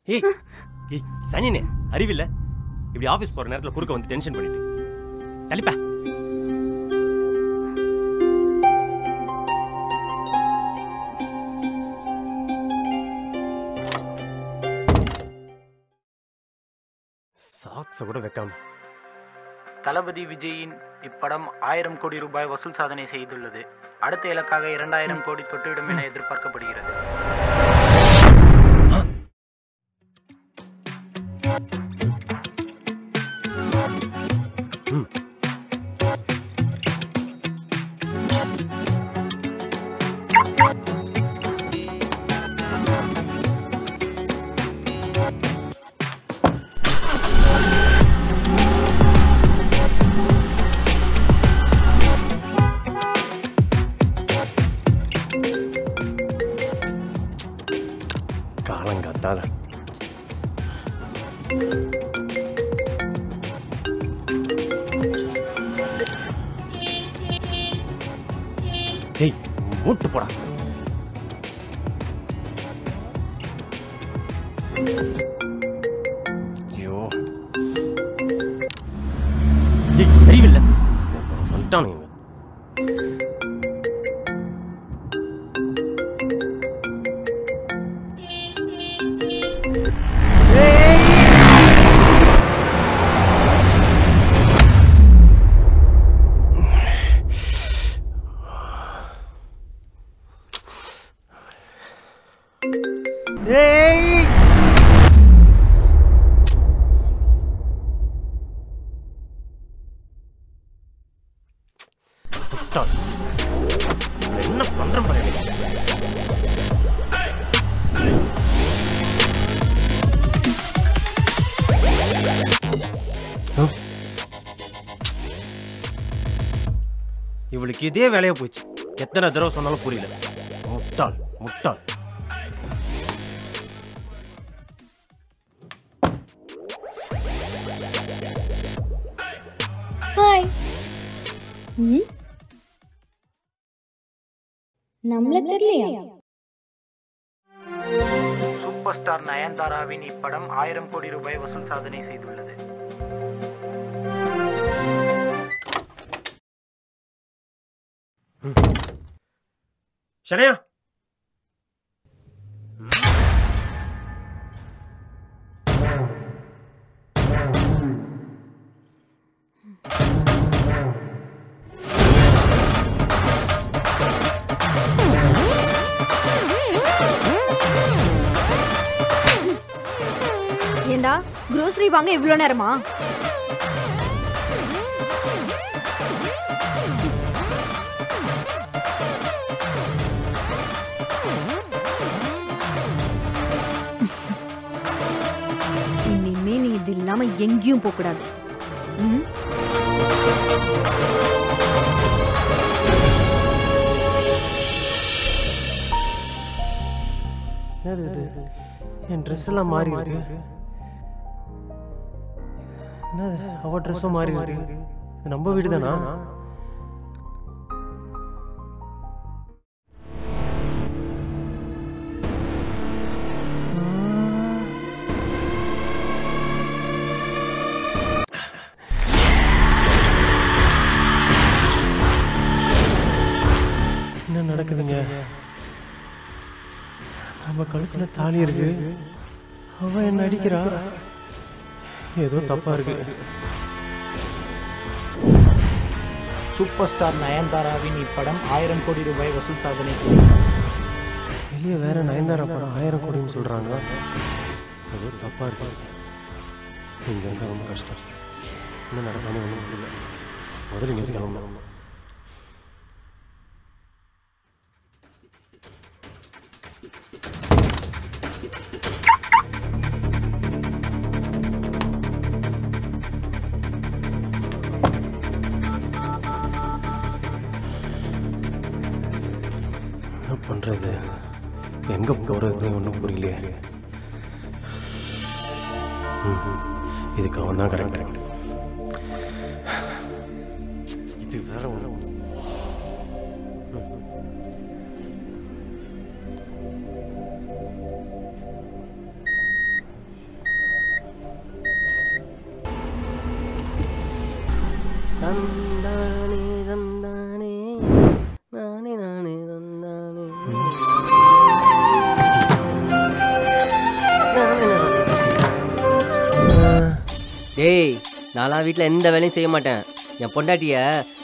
ஏய் ஏய் சனினே அறிவில்ல இப்படி ஆஃபீஸ் போகிற நேரத்தில் குறுக்க வந்து டென்ஷன் பண்ணிட்டு தள்ளிப்பா. சாக்ஸை கூட வைக்காம. தளபதி விஜயின் இப்படம் 1000 கோடி ரூபாய் வசூல் சாதனை செய்துள்ளது. அடுத்த இலக்காக 2000 கோடி தொட்டுவிடும் என எதிர்பார்க்கப்படுகிறது. காலங்காத்தால டேய் மூட்டு போடா. ஐயோ டேய் அறிவில்லை வந்துட்டானுங்க. என்ன பண்றேன் பாரு. இவளுக்கு இதே வேலையா போச்சு. எத்தனை தடவை சொன்னாலும் புரியல. முட்டாள் முட்டாள். ஹாய். நம்மள தெரியலையா? சூப்பர் ஸ்டார் நயன்தாராவின் இப்படம் 1000 கோடி ரூபாய் வசூல் சாதனை செய்துள்ளது. சனையா ஏண்டா grocery வாங்க இவ்ளோ நேரமா? இனிமே நீ இது இல்லாம எங்கேயும் போக கூடாது. என் ட்ரெஸ் எல்லாம் மாறி இருக்கு. அவ ட்ரெஸ்ஸும் மாறி இருக்கு. நம்ம வீடு தானா? என்ன நடக்குதுங்க? நம்ம கழுத்துல தாலி இருக்கு. அவ என்ன அடிக்கிறா. ஏதோ தப்பா இருக்கு. சூப்பர் ஸ்டார் நயன்தாராவின் இப்படம் 1000 கோடி ரூபாய் வசூல் சாதனை செய்துள்ளது. வெளியே வேற நயன்தாரா படம் 1000 கோடின்னு சொல்றாங்க. ஏதோ தப்பா இருக்கு. இங்க இருந்தா ரொம்ப கஷ்டம். என்ன நடக்கானே ஒன்றும் புரியல. முதல்ல இங்கே கிளம்பணும். என்ன பண்றது? எங்க போறதுன்னு ஒன்றும் புரியலையே. இதுக்கு அவன் தான் கரெக்ட். இது வேற ஒன்று. தந்தானே தந்தானே நானே நானே தந்தானே டேய், நான்லாம் வீட்டில் எந்த வேலையும் செய்ய மாட்டேன். என் பொண்டாட்டிய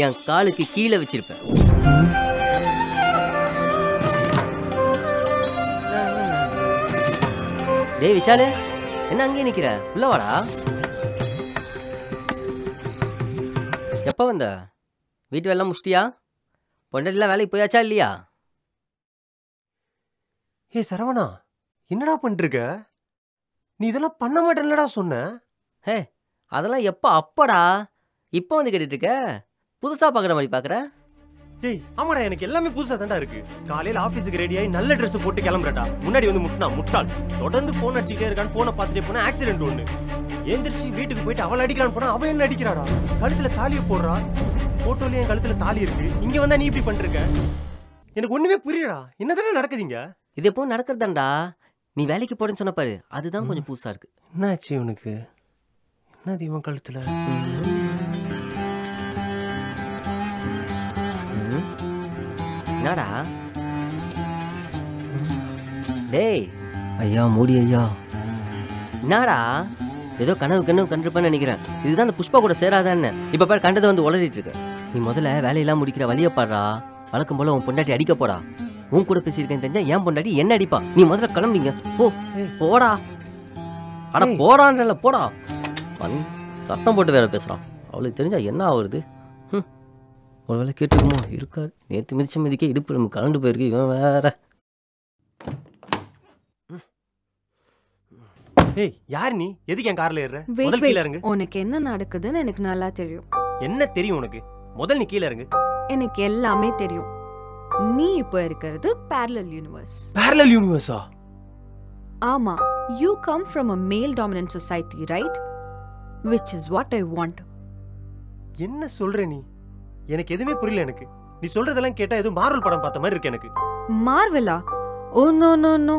என் காலுக்கு கீழே வச்சிருப்பேன். டேய் விஷாலு, என்ன அங்கேயே நிக்கிற? உள்ள வாடா. எப்போ வந்த? வீட்டு வேலை முடிச்சிட்டியா? பொண்டாட்டிலாம் வேலைக்கு போயாச்சா இல்லையா? ஏய் சரவணா, என்னடா பண்ணிருக்க? நீ இதெல்லாம் பண்ண மாட்டேன்லடா சொன்ன. ஹே, அதெல்லாம் எப்போ அப்படா? இப்போ வந்து கேட்டுட்டு இருக்க? புதுசாக பார்க்குற மாதிரி பார்க்குற? டேய் ஆமாடா, எனக்கு எல்லாமே புதுசா தான்டா இருக்கு. காலையில ஆபீஸுக்கு ரெடி ஆகி நல்ல ட்ரெஸ் போட்டு கிளம்புறடா. முன்னாடி வந்து முட்டாள் தொடர்ந்து போன் அடிச்சுட்டே இருக்கான்னு போனை பார்த்துட்டே போனா ஆக்சிடென்ட் ஒண்ணு. எந்திரிச்சு வீட்டுக்கு போயிட்டு அவளை அடிக்கலான்னு போனா அவன் என்ன அடிக்கிறாடா? கழுத்துல தாலியை போடுறா. போட்டோலயே என் கழுத்துல தாலி இருக்கு. இங்க வந்தா நீ இப்படி பண்ணிருக்க? எனக்கு ஒண்ணுமே புரியடா. என்னதானே நடக்குதுங்க? இது எப்போ நடக்கிறதாண்டா? நீ வேலைக்கு போறேன்னு சொன்ன பாரு, அதுதான் கொஞ்சம் புதுசா இருக்கு. என்னாச்சு உனக்கு? என்னது இவன் கழுத்துல? என்னடா? டேய் ஐயா, மூடி ஐயா. என்னடா ஏதோ கனவு கண்டிருப்பேன்னு நினைக்கிறேன். இதுதான் அந்த புஷ்பா கூட சேராதான்னு இப்ப பாரு கண்டதை வந்து உளறிட்டு இருக்க. நீ முதல்ல வேலையெல்லாம் முடிக்கிற வழிய பாடுறா. வழக்கம் போல உன் பொண்டாட்டி அடிக்க போடா. உன் கூட பேசியிருக்கேன் தெரிஞ்சா என் பொண்டாட்டி என்ன அடிப்பா. நீ முதல்ல கிளம்பிங்க. போடா. அட போடான்றல, போடா. சத்தம் போட்டு வேற பேசுறான். அவளுக்கு தெரிஞ்சா என்ன ஆகுறது? ஒரு வேலை கேட்டுக்குமோ இருக்காது. நேற்று மிதிக்க இடுப்பு நம்ம கலண்டு போயிருக்கு. இவன் வேற. ஏய் யார் நீ? எதுக்கு என் கார்ல ஏறுற? முதல்ல கீழ இறங்கு. உனக்கு என்ன நடக்குதுன்னு எனக்கு நல்லா தெரியும். என்ன தெரியும் உனக்கு? முதல்ல நீ கீழ இறங்கு. எனக்கு எல்லாமே தெரியும். நீ இப்போ இருக்கிறது parallel universe. parallel universe-ஆ? ஆமா. You come from a male dominant society, right? Which is what I want. என்ன சொல்ற நீ? எனக்கு எதுவுமே புரியல. எனக்கு நீ சொல்றதெல்லாம் கேட்டா ஏதோ மார்வல் படம் பார்த்த மாதிரி இருக்கு எனக்கு. மார்வெலா? Oh no.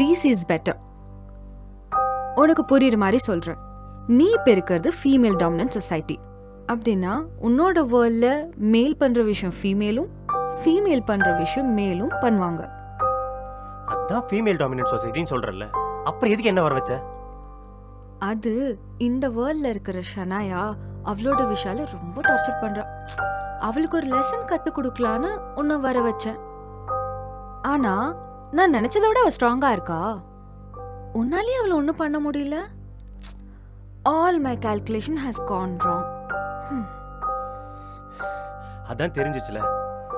DC is better. உனக்கு புரியுற மாதிரி சொல்றேன். நீ இப்ப இருக்கிறது ஃபீமேல் டாமினன்ட் சொசைட்டி. அப்படின்னா உன்னோட வேர்ல்ட்ல மேல் பண்ற விஷயம் ஃபீமேலும், ஃபீமேல் பண்ற விஷயம் மேலும் பண்ணுவாங்க. அதான் ஃபீமேல் டாமினன்ட் சொசைட்டின்னு சொல்றல்ல. அப்புறம் எதுக்கு என்ன வர வச்ச? அது இந்த வேர்ல்ட்ல இருக்கிற ஷனாயா அவளோட விஷால ரொம்ப டார்ச்சர் பண்றா. அவளுக்கு ஒரு லெசன் கத்து கொடுக்கலான்னு உன்னை வர வச்சேன். ஆனா நான் நினைச்சதை விட அவ ஸ்ட்ராங்கா இருக்கா. உன்னாலே அவளை ஒன்றும் பண்ண முடியல. All my calculation has gone wrong. அதான் தெரிஞ்சிச்சுல.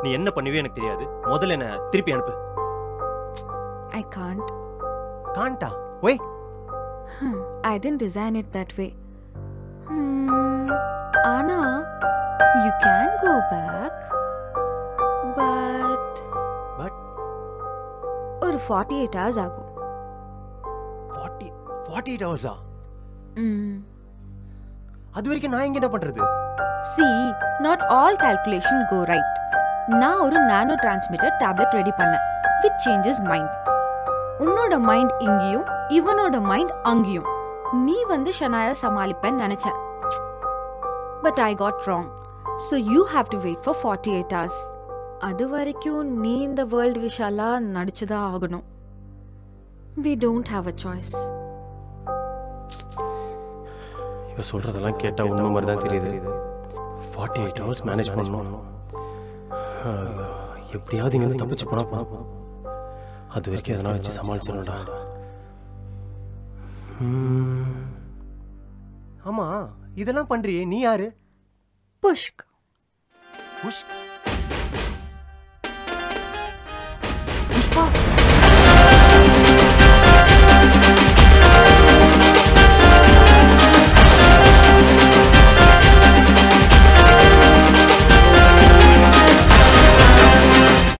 நீ என்ன பண்ணுவே எனக்கு தெரியாது. முதல்ல என்ன திருப்பி அனுப்பு. I can't. Can't-ஆ? Why? I didn't design it that way. ஆனா you can go back. But ஒரு 48 hours ஆகும். 48 hours-ஆ? அது வரைக்கும் நான் இங்க என்ன பண்றது? See, not all calculation go right. நான் ஒரு நானோ டிரான்ஸ்மிட்டர் டேப்லெட் ரெடி பண்ணேன் which changes mind. உன்னோட மைண்ட் இங்கேயும் இவனோட மைண்ட் அங்கேயும். நீ வந்து ஷனாயா சமாளிப்பேன்னு நினைச்சேன். But I got wrong. So you have to wait for 48 hours. அது வரைக்கும் நீ இந்த வேர்ல்ட் விஷாலா நடிச்சுதான் ஆகணும். We don't have a choice. இவ சொல்றதெல்லாம் கேட்டா உண்மை மாதிரி தான் தெரியுது. 48 hours மேனேஜ் பண்ணணும். எப்படியாவது இங்க இருந்து தப்பிச்சு போனா போதும். அது வரைக்கும் எதனா வச்சு சமாளிச்சிடணும்டா. ஆமா, இதெல்லாம் பண்றியே நீ யாரு? புஷ்க். புஷ்க்? புஷ்பா.